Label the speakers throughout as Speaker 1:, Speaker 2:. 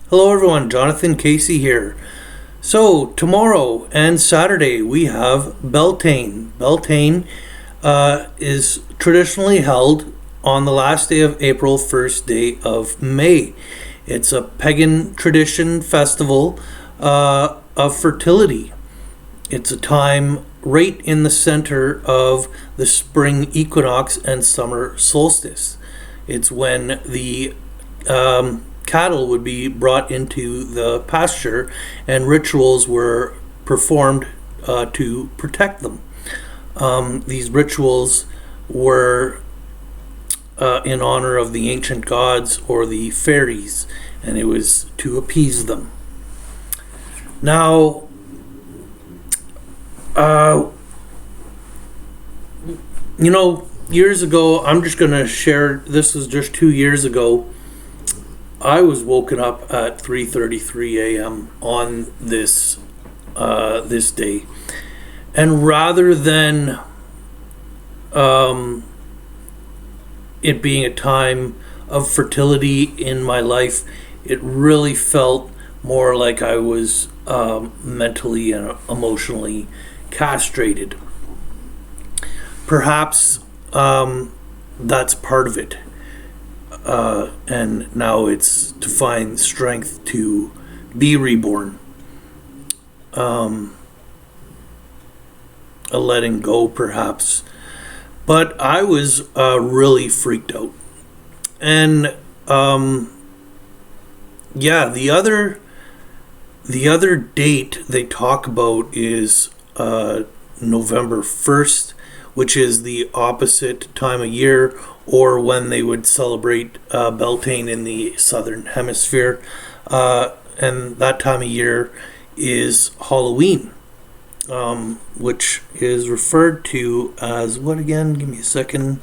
Speaker 1: Hello everyone, Jonathan Casey here. So, tomorrow and Saturday we have Beltane. Beltane is traditionally held on the last day of April, first day of May. It's a pagan tradition festival of fertility. It's a time right in the center of the spring equinox and summer solstice. It's when the cattle would be brought into the pasture and rituals were performed to protect them. These rituals were in honor of the ancient gods or the fairies, and it was to appease them. Now, years ago, I'm just going to share, this was just 2 years ago, I was woken up at 3:33 a.m. on this day, and rather than it being a time of fertility in my life, it really felt more like I was mentally and emotionally castrated. Perhaps that's part of it. And now it's to find strength to be reborn. A letting go, perhaps. But I was really freaked out. And the other date they talk about is November 1st, which is the opposite time of year, or when they would celebrate Beltane in the southern hemisphere. And that time of year is Halloween, which is referred to as, what again? Give me a second.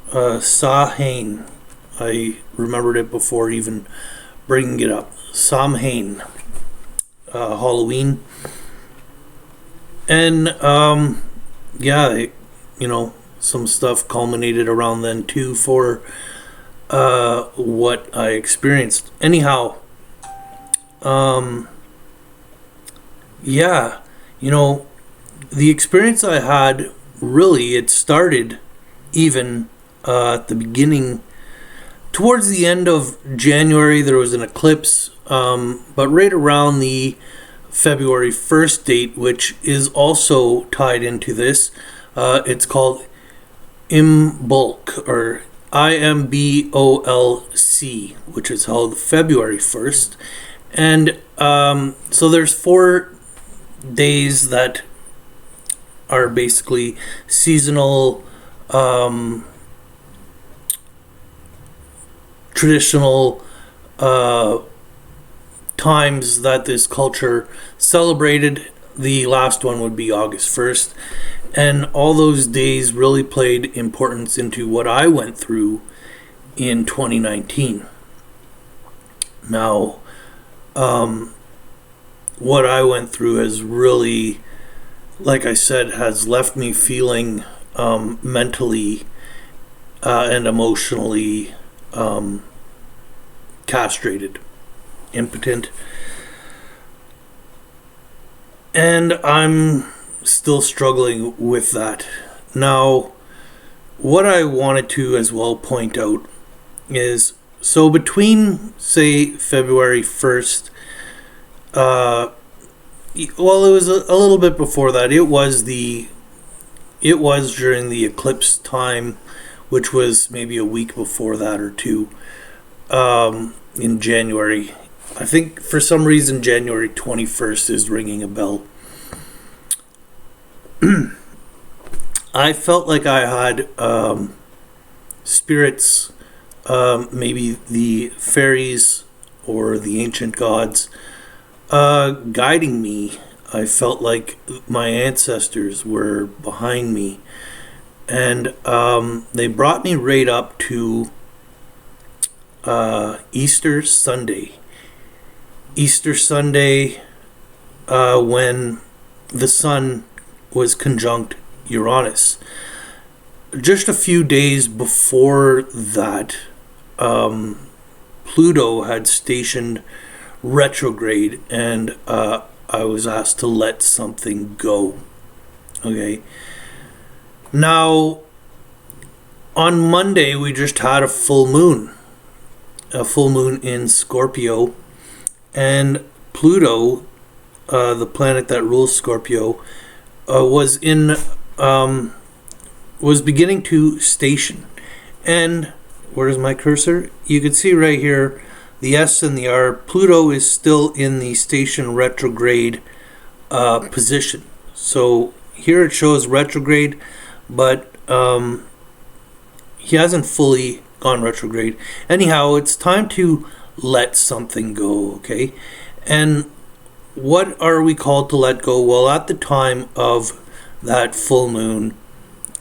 Speaker 1: Samhain. I remembered it before even bringing it up. Samhain. Halloween. And, some stuff culminated around then too for what I experienced. Anyhow, the experience I had, really, it started even at the beginning. Towards the end of January, there was an eclipse, but right around the February 1st date, which is also tied into this, it's called Imbolc, or Imbolc, which is held February 1st. And so there's 4 days that are basically seasonal, traditional times that this culture celebrated. The last one would be August 1st. And all those days really played importance into what I went through in 2019. Now, what I went through has really, like I said, has left me feeling mentally and emotionally castrated, impotent. And I'm still struggling with that. Now, what I wanted to as well point out is, so between, say, February 1st, it was a little bit before that. It was during the eclipse time, which was maybe a week before that or two, in January. I think for some reason January 21st is ringing a bell. I felt like I had spirits, maybe the fairies or the ancient gods, guiding me. I felt like my ancestors were behind me, and they brought me right up to Easter Sunday. Easter Sunday, when the sun was conjunct Uranus. Just a few days before that, Pluto had stationed retrograde, and I was asked to let something go. Okay. Now, on Monday, we just had a full moon in Scorpio, and Pluto, the planet that rules Scorpio, was beginning to station. And where's my cursor? You can see right here, the S and the R. Pluto is still in the station retrograde position. So here it shows retrograde, but he hasn't fully gone retrograde. Anyhow, it's time to let something go, okay? And what are we called to let go? Well, at the time of that full moon,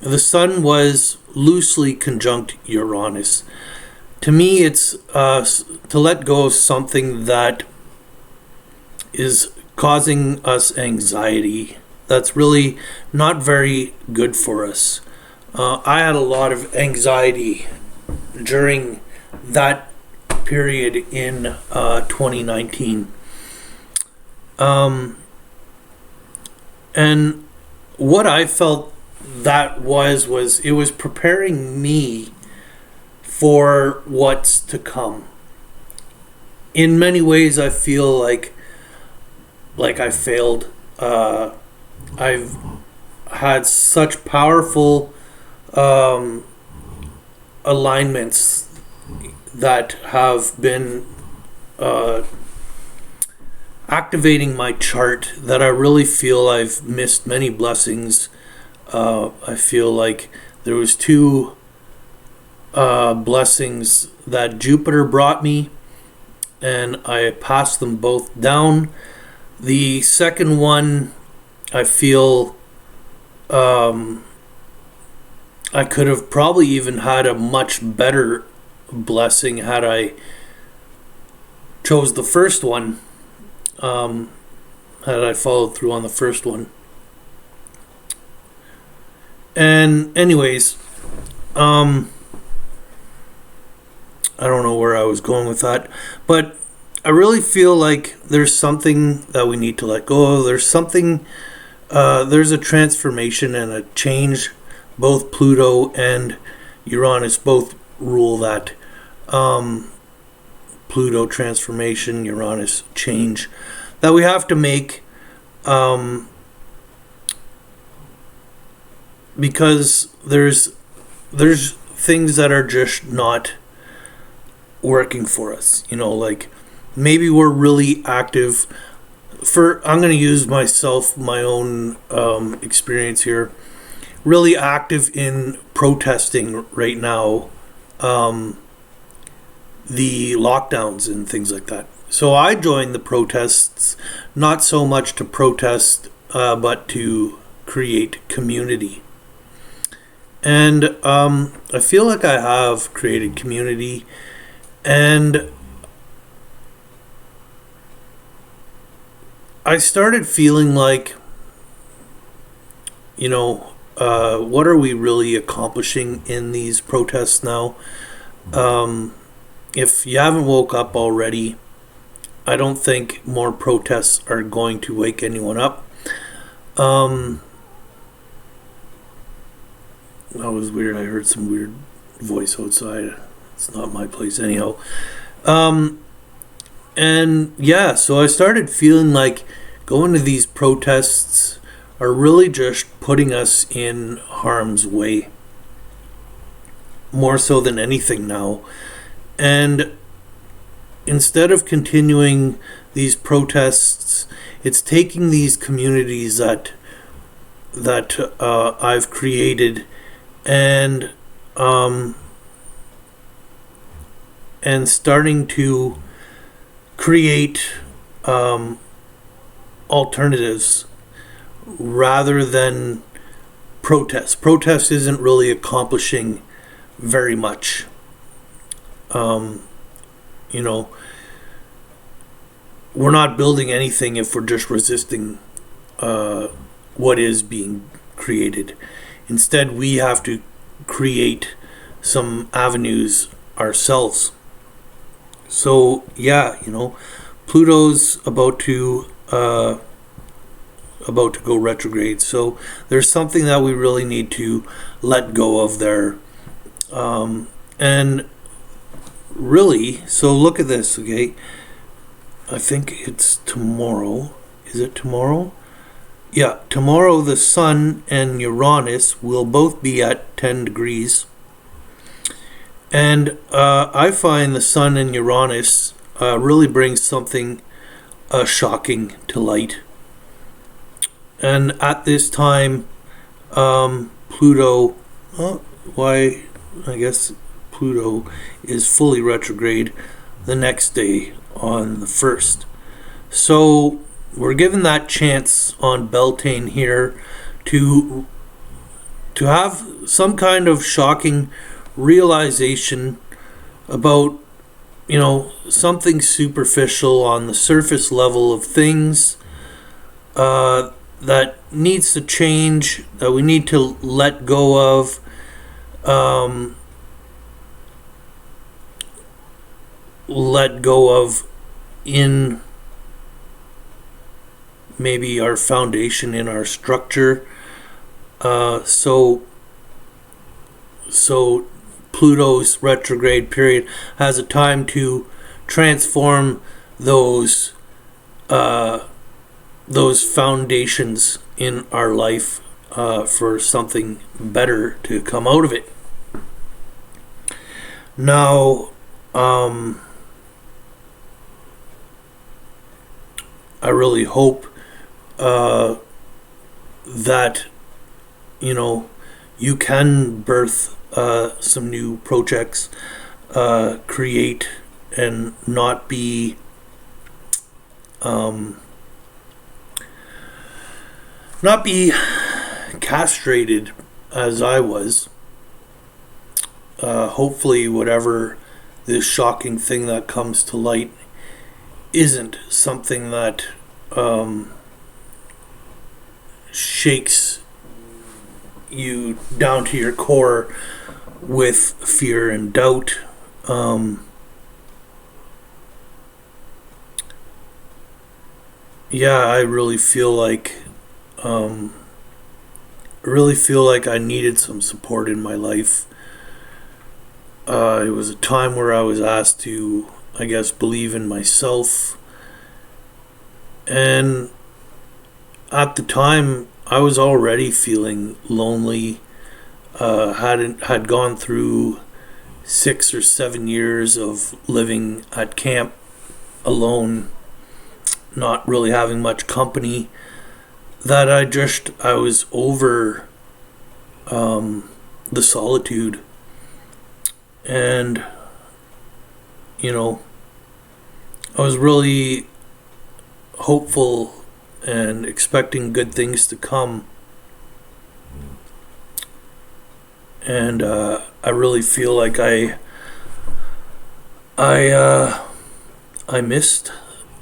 Speaker 1: the sun was loosely conjunct Uranus. To me, it's to let go of something that is causing us anxiety. That's really not very good for us. I had a lot of anxiety during that period in 2019. And what I felt that was it was preparing me for what's to come. In many ways, I feel like I failed. I've had such powerful alignments that have been activating my chart that I really feel I've missed many blessings. I feel like there was two blessings that Jupiter brought me, and I passed them both down. The second one, I feel I could have probably even had a much better blessing had I chose the first one, had I followed through on the first one. And anyways, I don't know where I was going with that, but I really feel like there's something that we need to let go of. There's something, there's a transformation and a change. Both Pluto and Uranus both rule that. Pluto transformation, Uranus change that we have to make, because there's things that are just not working for us. You know, like maybe we're really active. I'm going to use my own experience here. Really active in protesting right now, the lockdowns and things like that. So I joined the protests, not so much to protest, but to create community. And I feel like I have created community, and I started feeling like, you know, what are we really accomplishing in these protests now? If you haven't woke up already, I don't think more protests are going to wake anyone up. That was weird. I heard some weird voice outside. It's not my place anyhow. And yeah, so I started feeling like going to these protests are really just putting us in harm's way, more so than anything now. And instead of continuing these protests, it's taking these communities that I've created and starting to create alternatives rather than protest. Protest isn't really accomplishing very much. You know, we're not building anything if we're just resisting what is being created. Instead, we have to create some avenues ourselves. So yeah, Pluto's about to go retrograde. So there's something that we really need to let go of there. And really, so look at this, okay? I think it's tomorrow. Is it tomorrow? Yeah, tomorrow the Sun and Uranus will both be at 10 degrees. And I find the Sun and Uranus really brings something shocking to light. And at this time, Pluto, why, I guess Pluto is fully retrograde the next day on the 1st. So we're given that chance on Beltane here to have some kind of shocking realization about, something superficial on the surface level of things that needs to change, that we need to let go of. Let go of in maybe our foundation, in our structure. So Pluto's retrograde period has a time to transform those foundations in our life for something better to come out of it. Now, I really hope that you can birth some new projects, create, and not be castrated as I was. Hopefully whatever this shocking thing that comes to light isn't something that shakes you down to your core with fear and doubt. Yeah, I really feel like I needed some support in my life. It was a time where I was asked to, I guess, believe in myself. And at the time, I was already feeling lonely. Had gone through 6 or 7 years of living at camp alone, not really having much company. That I was over the solitude. And, I was really hopeful and expecting good things to come. And I really feel like I missed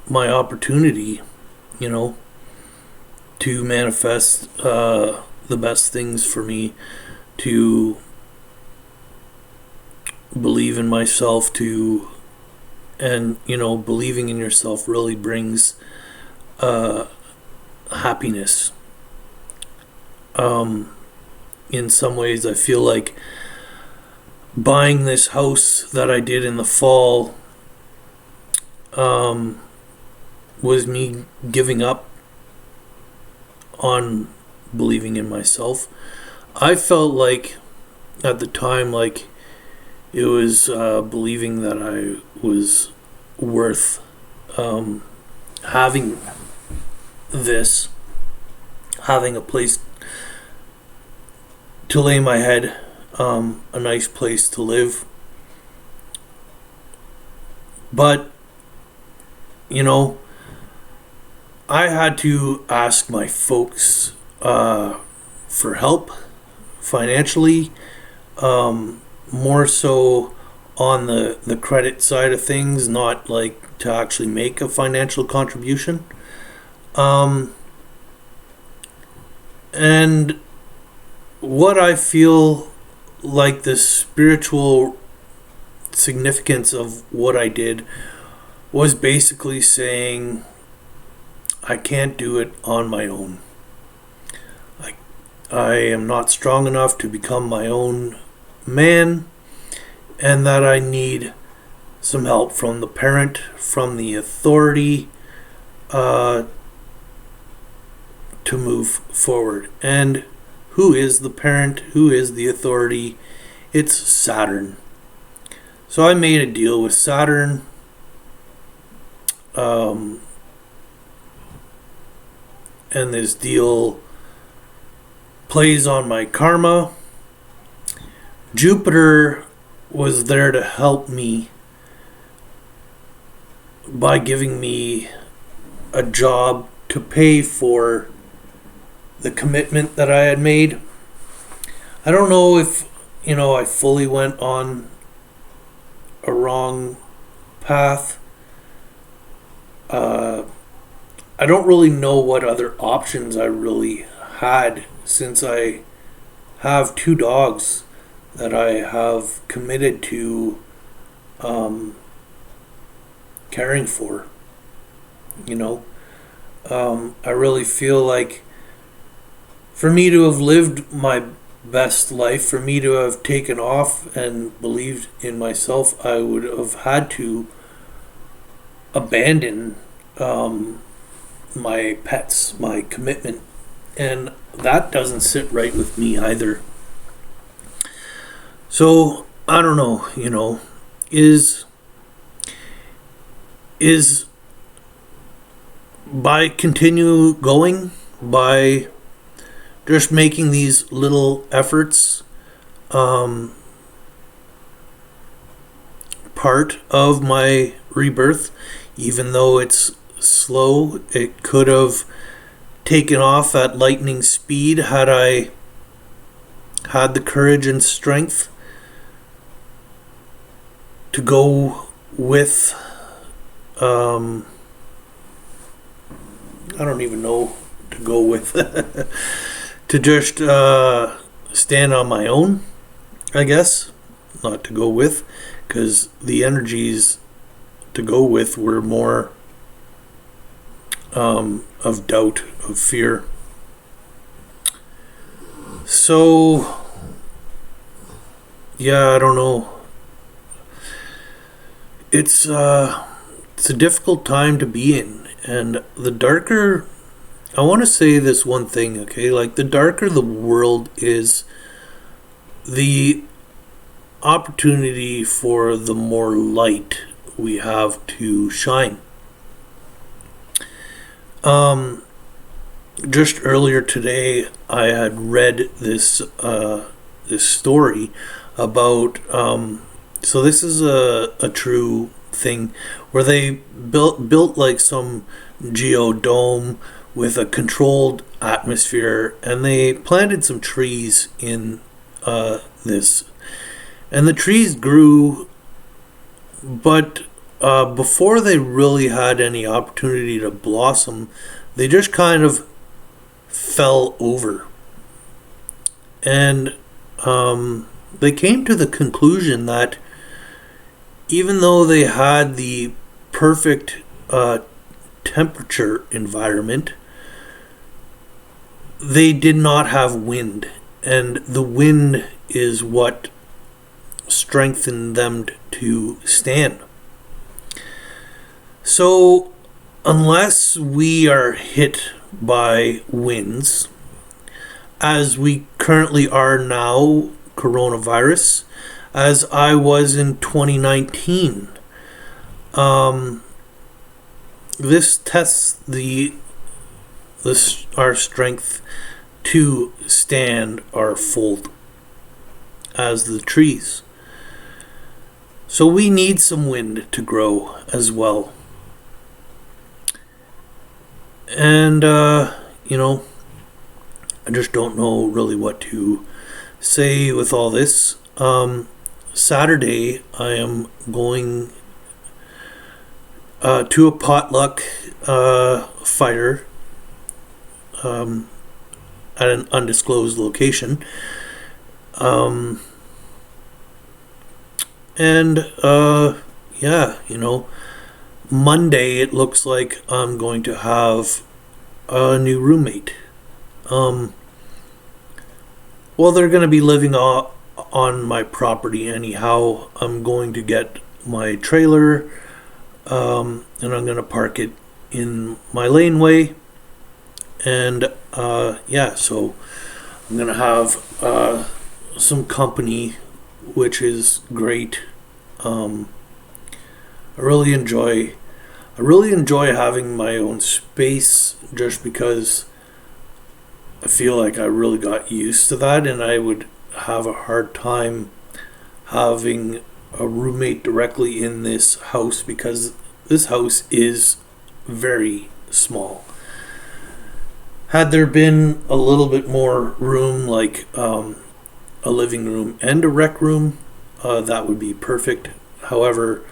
Speaker 1: my opportunity, to manifest the best things for me, to believe in myself, and believing in yourself really brings happiness. In some ways, I feel like buying this house that I did in the fall was me giving up on believing in myself. I felt like at the time like it was believing that I was worth having having a place to lay my head, a nice place to live. But I had to ask my folks for help financially, more so on the credit side of things, not like to actually make a financial contribution. And what I feel like the spiritual significance of what I did was basically saying I can't do it on my own. I am not strong enough to become my own man, and that I need some help from the parent, from the authority, to move forward. And who is the parent? Who is the authority? It's Saturn. So I made a deal with Saturn. And this deal plays on my karma. Jupiter was there to help me by giving me a job to pay for the commitment that I had made. I don't know if, I fully went on a wrong path. I don't really know what other options I really had, since I have 2 dogs that I have committed to caring for. I really feel like for me to have lived my best life, for me to have taken off and believed in myself, I would have had to abandon my pets, my commitment. And that doesn't sit right with me either. So I don't know, is by continue going, by just making these little efforts, part of my rebirth, even though it's slow. It could have taken off at lightning speed had I had the courage and strength to go with I don't even know to go with to just stand on my own, I guess. Not to go with, because the energies to go with were more of doubt, of fear. So yeah, I don't know. It's a difficult time to be in, and the darker, I want to say this one thing, okay? Like, the darker the world is, the opportunity for the more light we have to shine. Just earlier today, I had read this story about so this is a true thing, where they built like some geodome with a controlled atmosphere, and they planted some trees in this, and the trees grew, but before they really had any opportunity to blossom, they just kind of fell over. And they came to the conclusion that even though they had the perfect temperature environment, they did not have wind. And the wind is what strengthened them to stand. So unless we are hit by winds, as we currently are now, coronavirus, as I was in 2019, this tests our strength to stand or fold as the trees. So we need some wind to grow as well. And I just don't know really what to say with all this. Saturday, I am going to a potluck fire at an undisclosed location. And yeah, Monday it looks like I'm going to have a new roommate. Um, well, they're going to be living on my property anyhow. I'm going to get my trailer, and I'm going to park it in my laneway. And yeah, so I'm going to have some company, which is great. Um, I really enjoy having my own space, just because I feel like I really got used to that, and I would have a hard time having a roommate directly in this house, because this house is very small. Had there been a little bit more room, like a living room and a rec room, that would be perfect. However,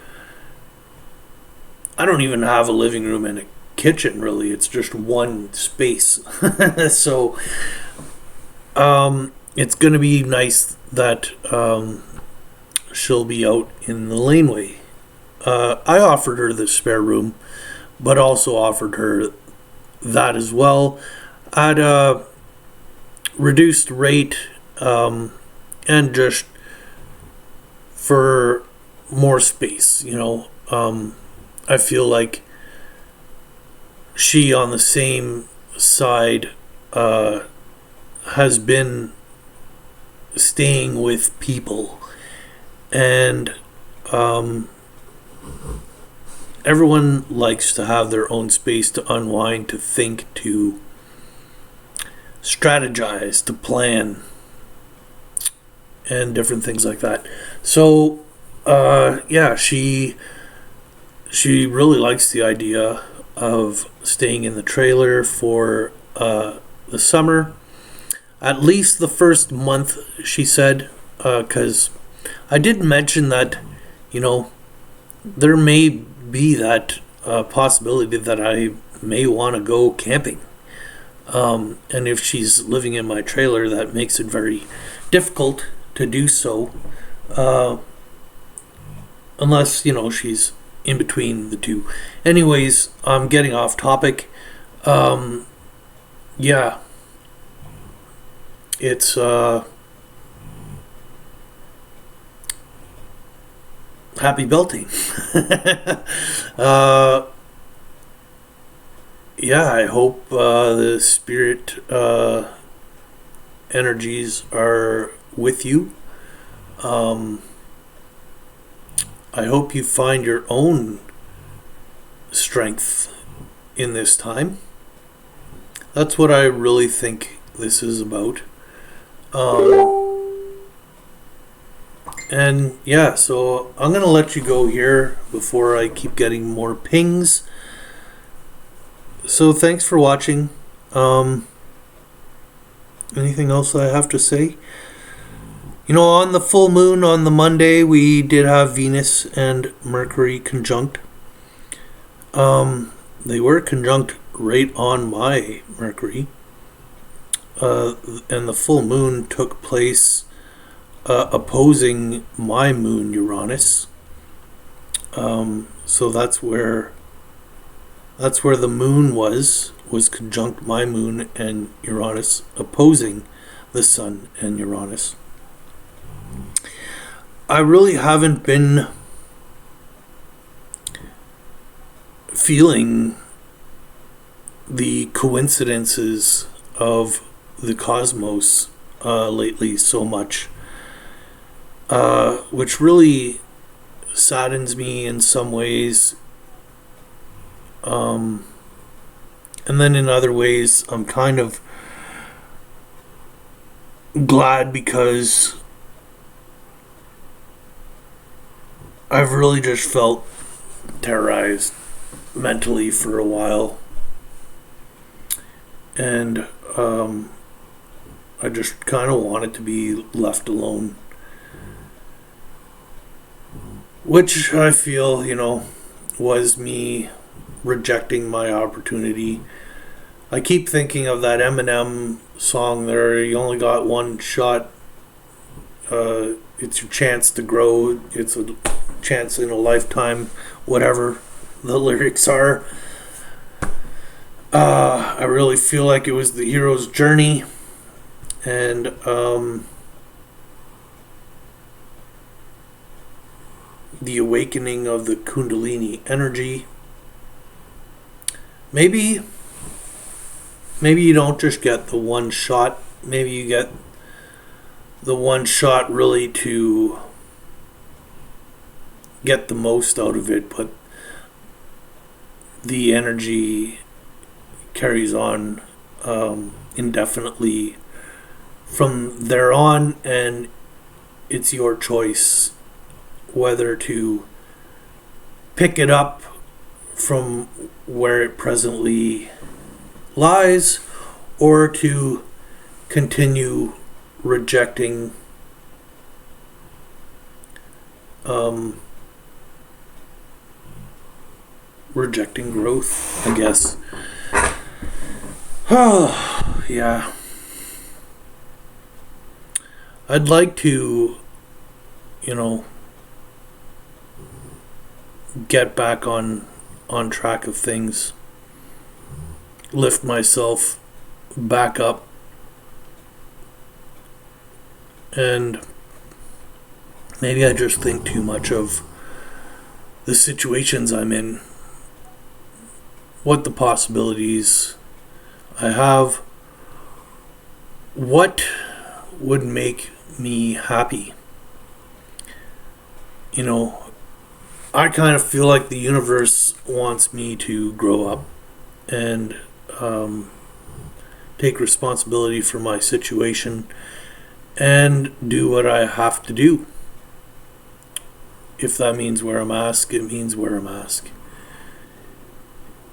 Speaker 1: I don't even have a living room and a kitchen, really. It's just one space. So it's going to be nice that she'll be out in the laneway. I offered her the spare room, but also offered her that as well at a reduced rate, and just for more space. I feel like she, on the same side, has been staying with people, and everyone likes to have their own space to unwind, to think, to strategize, to plan, and different things like that. So yeah, she really likes the idea of staying in the trailer for the summer, at least the first month, she said, because I did mention that there may be that possibility that I may want to go camping, and if she's living in my trailer, that makes it very difficult to do so, unless she's in between the two. Anyways, I'm getting off topic. Yeah, it's happy Beltane. Yeah, I hope the spirit energies are with you. I hope you find your own strength in this time. That's what I really think this is about. And yeah, so I'm going to let you go here before I keep getting more pings. So thanks for watching. Anything else I have to say? On the full moon on the Monday, we did have Venus and Mercury conjunct. They were conjunct right on my Mercury. And the full moon took place opposing my moon, Uranus. So that's where the moon was conjunct my moon and Uranus, opposing the sun and Uranus. I really haven't been feeling the coincidences of the cosmos lately so much, which really saddens me in some ways. And then in other ways, I'm kind of glad, because I've really just felt terrorized mentally for a while. And I just kind of wanted to be left alone. Which I feel, was me rejecting my opportunity. I keep thinking of that Eminem song there, you only got one shot It's your chance to grow. It's a chance in a lifetime, whatever the lyrics are. I really feel like it was the hero's journey, and the awakening of the Kundalini energy. Maybe you don't just get the one shot. Maybe you get the one shot really to get the most out of it, but the energy carries on indefinitely from there on, and it's your choice whether to pick it up from where it presently lies or to continue rejecting rejecting growth, I guess. Oh, yeah. I'd like to, get back on track of things, lift myself back up, and maybe I just think too much of the situations I'm in, what the possibilities I have, what would make me happy. I kind of feel like the universe wants me to grow up and take responsibility for my situation and do what I have to do. If that means wear a mask, it means wear a mask.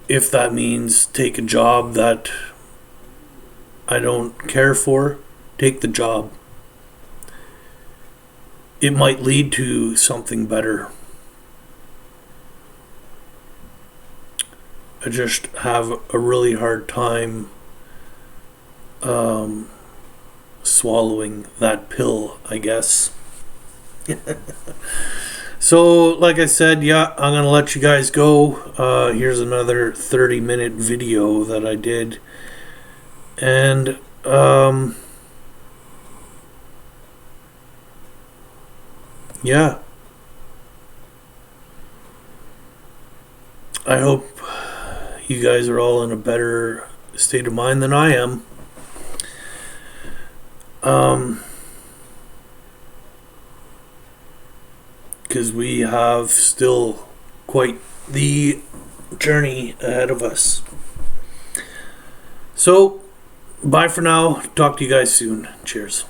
Speaker 1: If that means take a job that I don't care for, take the job. It might lead to something better. I just have a really hard time swallowing that pill, I guess. So, like I said, yeah, I'm going to let you guys go. Here's another 30-minute video that I did. And, yeah. I hope you guys are all in a better state of mind than I am. Because we have still quite the journey ahead of us. So, bye for now. Talk to you guys soon. Cheers.